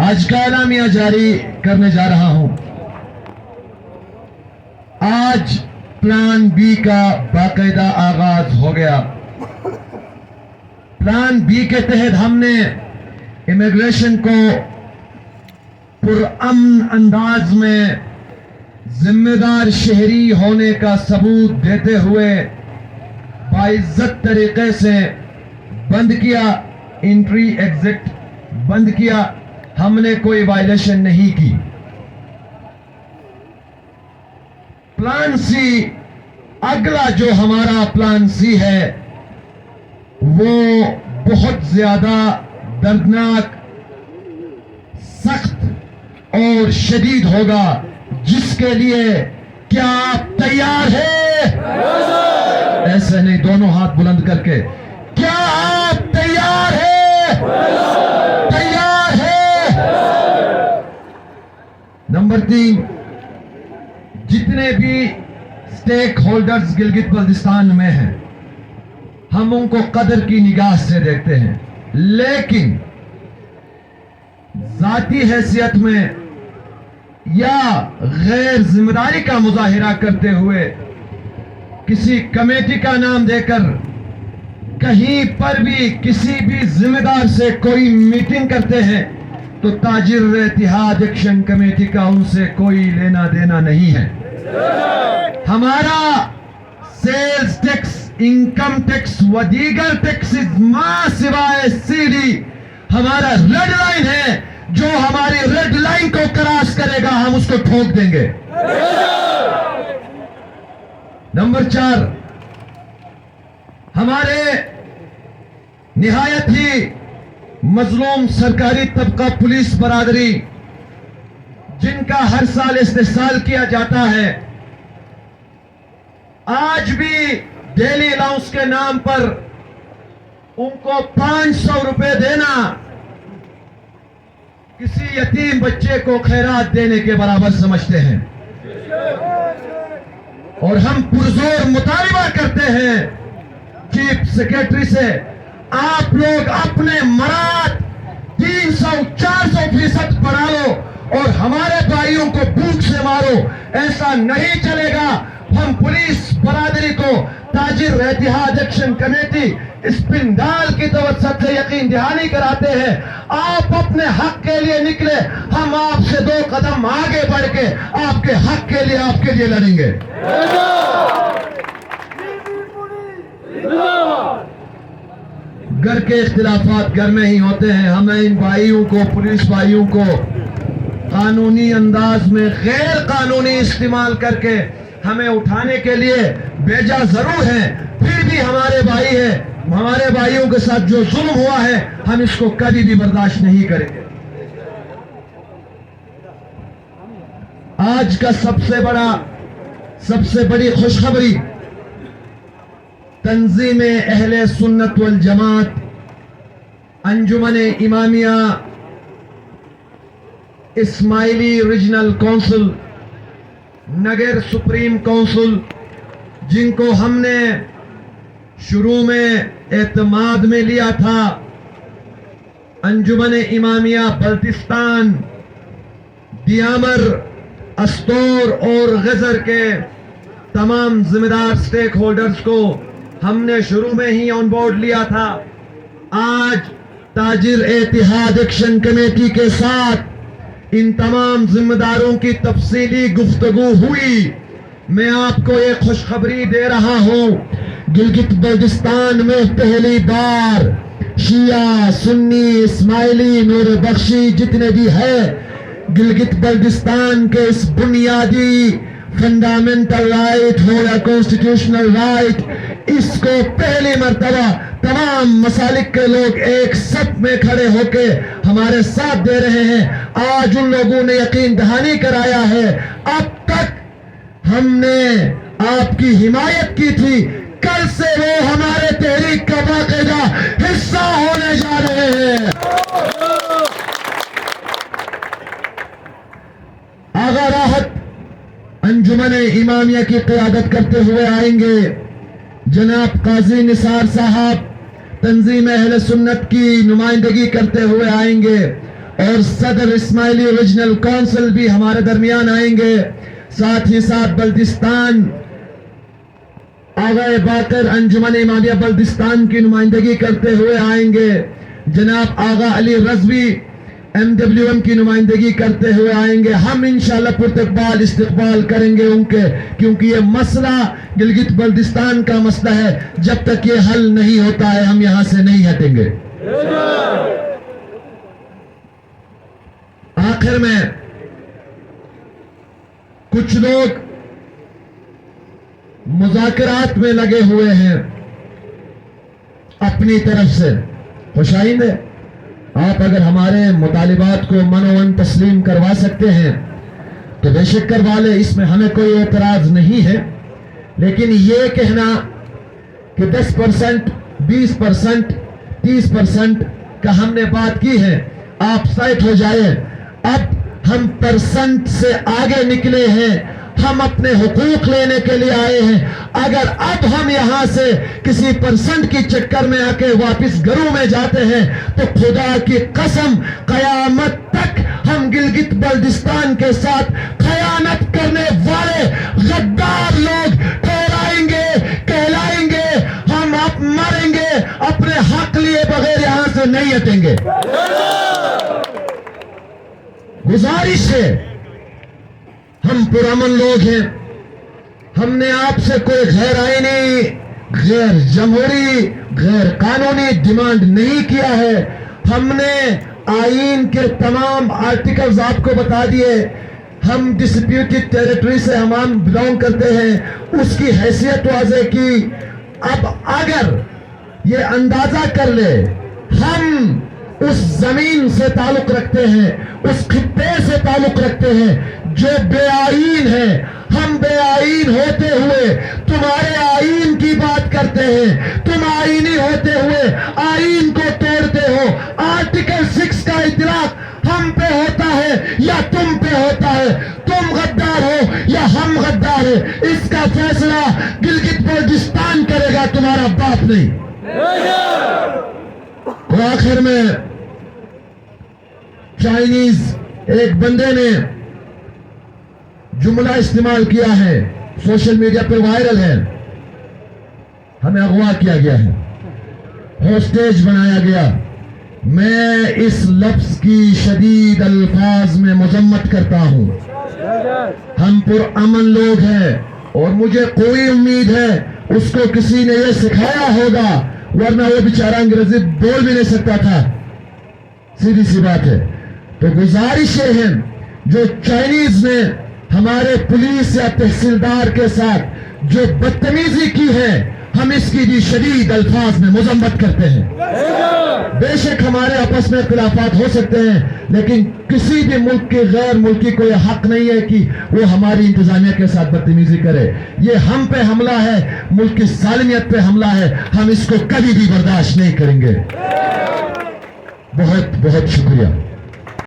آج کا اعلامیہ جاری کرنے جا رہا ہوں۔ آج پلان بی کا باقاعدہ آغاز ہو گیا۔ پلان بی کے تحت ہم نے امیگریشن کو پرامن انداز میں ذمہ دار شہری ہونے کا ثبوت دیتے ہوئے باعزت طریقے سے بند کیا، انٹری ایگزٹ بند کیا۔ ہم نے کوئی وائلیشن نہیں کی۔ پلان سی، اگلا جو ہمارا پلان سی ہے وہ بہت زیادہ دردناک، سخت اور شدید ہوگا، جس کے لیے کیا آپ تیار ہیں؟ ایسے نہیں، دونوں ہاتھ بلند کر کے، کیا آپ تیار ہیں؟ تیار ہیں؟ نمبر 3، جتنے بھی سٹیک ہولڈرز گلگت بلتستان میں ہیں، ہم ان کو قدر کی نگاہ سے دیکھتے ہیں، لیکن ذاتی حیثیت میں یا غیر ذمہ داری کا مظاہرہ کرتے ہوئے کسی کمیٹی کا نام دے کر کہیں پر بھی کسی بھی ذمہ دار سے کوئی میٹنگ کرتے ہیں تو تاجر اتحاد ایکشن کمیٹی کا ان سے کوئی لینا دینا نہیں ہے۔ ہمارا سیلز ٹیکس، انکم ٹیکس و دیگر ٹیکسز ماں سوائے سی ڈی ہمارا ریڈ لائن ہے۔ جو ہماری ریڈ لائن کو کراس کرے گا ہم اس کو ٹھوک دیں گے۔ نمبر 4، ہمارے نہایت ہی مظلوم سرکاری طبقہ پولیس برادری، جن کا ہر سال استحصال کیا جاتا ہے، آج بھی ڈیلی الاؤنس کے نام پر ان کو 500 روپے دینا کسی یتیم بچے کو خیرات دینے کے برابر سمجھتے ہیں، اور ہم پرزور مطالبہ کرتے ہیں چیف سیکریٹری سے، آپ لوگ اپنے مراد 300-400% بڑھا لو اور ہمارے بھائیوں کو بھوک سے مارو۔ ایسا نہیں چلے گا۔ ہم پولیس برادری کو تاجر اتحاد ایکشن کمیٹی اسپندال کی توسط سے یقین دہانی کراتے ہیں، آپ اپنے حق کے لیے نکلے، ہم آپ سے 2 قدم آگے بڑھ کے آپ کے حق کے لیے آپ کے لیے لڑیں گے۔ گھر کے اختلافات گھر میں ہی ہوتے ہیں۔ ہمیں ان بھائیوں کو، پولیس بھائیوں کو قانونی انداز میں غیر قانونی استعمال کر کے ہمیں اٹھانے کے لیے بھیجا ضرور ہے، پھر بھی ہمارے بھائی ہیں، ہمارے بھائیوں کے ساتھ جو ظلم ہوا ہے ہم اس کو کبھی بھی برداشت نہیں کریں گے۔ آج کا سب سے بڑی خوشخبری، تنظیم Ahle Sunnat Wal Jamaat, Anjuman Imamia Ismaili regional council, Nagar supreme council, جن کو ہم نے شروع میں اعتماد میں لیا تھا، انجمن امامیہ بلتستان، دیامر، استور اور غزر کے تمام ذمہ دار سٹیک ہولڈرز کو ہم نے شروع میں ہی آن بورڈ لیا تھا۔ آج تاجر اتحاد ایکشن کمیٹی کے ساتھ ان تمام ذمہ داروں کی تفصیلی گفتگو ہوئی۔ میں آپ کو ایک خوشخبری دے رہا ہوں، گلگت بلتستان میں پہلی بار شیعہ، سنی، اسماعیلی، نور بخشی جتنے بھی ہے، گلگت بلتستان کے اس بنیادی فنڈامنٹل رائٹ ہو یا کانسٹیٹیوشنل رائٹ، اس کو پہلی مرتبہ تمام مسالک کے لوگ ایک صف میں کھڑے ہو کے ہمارے ساتھ دے رہے ہیں۔ آج ان لوگوں نے یقین دہانی کرایا ہے، اب تک ہم نے آپ کی حمایت کی تھی، کل سے وہ ہمارے تحریک کا باقاعدہ حصہ ہونے جا رہے ہیں۔ آغا راحت انجمن امامیہ کی قیادت کرتے ہوئے آئیں گے جناب قاضی نثار صاحب، تنظیم اہل سنت کی نمائندگی کرتے ہوئے آئیں گے، اور صدر اسماعیلی ریجنل کونسل بھی ہمارے درمیان آئیں گے. ساتھ ہی ساتھ بلتستان آغا باقر انجمن امامیہ بلتستان کی نمائندگی کرتے ہوئے آئیں گے. جناب آغا علی رضوی MWM کی نمائندگی کرتے ہوئے آئیں گے. ہم انشاءاللہ پرتقبال استقبال کریں گے ان کے، کیونکہ یہ مسئلہ گلگت بلتستان کا مسئلہ ہے. جب تک یہ حل نہیں ہوتا ہے ہم یہاں سے نہیں ہٹیں گے. آخر میں کچھ لوگ مذاکرات میں لگے ہوئے ہیں اپنی طرف سے. خوش آئند ہے، آپ اگر ہمارے مطالبات کو منوان تسلیم کروا سکتے ہیں تو بے شک کروا لے، اس میں ہمیں کوئی اعتراض نہیں ہے. لیکن یہ کہنا کہ 10%، 20%، 30% کا ہم نے بات کی ہے، آپ سائٹ ہو جائے. اب ہم پرسنٹ سے آگے نکلے ہیں، ہم اپنے حقوق لینے کے لیے آئے ہیں. اگر اب ہم یہاں سے کسی پرسنٹ کی چکر میں آ کے واپس گھروں میں جاتے ہیں تو خدا کی قسم قیامت تک ہم گلگت بلتستان کے ساتھ خیانت کرنے والے غدار لوگ ٹھہرائیں گے، کہلائیں گے. ہم اب مریں گے، اپنے حق لیے بغیر یہاں سے نہیں ہٹیں گے. گزارش ہے، ہم پرامن لوگ ہیں، ہم نے آپ سے کوئی غیر آئینی، غیر جمہوری، غیر قانونی ڈیمانڈ نہیں کیا ہے. ہم نے آئین کے تمام آرٹیکلز آپ کو بتا دیے. ہم ڈسپیوٹڈ ٹیریٹری سے ہم بلانگ کرتے ہیں، اس کی حیثیت واضح کی. اب اگر یہ اندازہ کر لے ہم اس زمین سے تعلق رکھتے ہیں، اس خطے سے تعلق رکھتے ہیں جو بے آئین ہے، ہم بے آئین ہوتے ہوئے تمہارے آئین کی بات کرتے ہیں. تم آئینی ہوتے ہوئے آئین کو توڑتے ہو. آرٹیکل 6 کا اطلاق ہم پہ ہوتا ہے یا تم پہ ہوتا ہے؟ تم غدار ہو یا ہم غدار ہیں؟ اس کا فیصلہ گلگت بلتستان کرے گا، تمہارا باپ نہیں. تو آخر میں چائنیز ایک بندے نے جملہ استعمال کیا ہے، سوشل میڈیا پہ وائرل ہے، ہمیں اغوا کیا گیا ہے، ہوسٹیج بنایا گیا. میں اس لفظ کی شدید الفاظ میں مذمت کرتا ہوں. ہم پرامن لوگ ہیں اور مجھے کوئی امید ہے اس کو کسی نے یہ سکھایا ہوگا، ورنہ وہ بیچارہ انگریزی بول بھی نہیں سکتا تھا. سیدھی سی بات ہے. تو گزارش یہ ہے، جو چائنیز نے ہمارے پولیس یا تحصیلدار کے ساتھ جو بدتمیزی کی ہے، ہم اس کی بھی شدید الفاظ میں مذمت کرتے ہیں. بے شک ہمارے آپس میں اختلافات ہو سکتے ہیں، لیکن کسی بھی ملک کے غیر ملکی کو یہ حق نہیں ہے کہ وہ ہماری انتظامیہ کے ساتھ بدتمیزی کرے. یہ ہم پہ حملہ ہے، ملک کی سالمیت پہ حملہ ہے، ہم اس کو کبھی بھی برداشت نہیں کریں گے. بہت بہت شکریہ.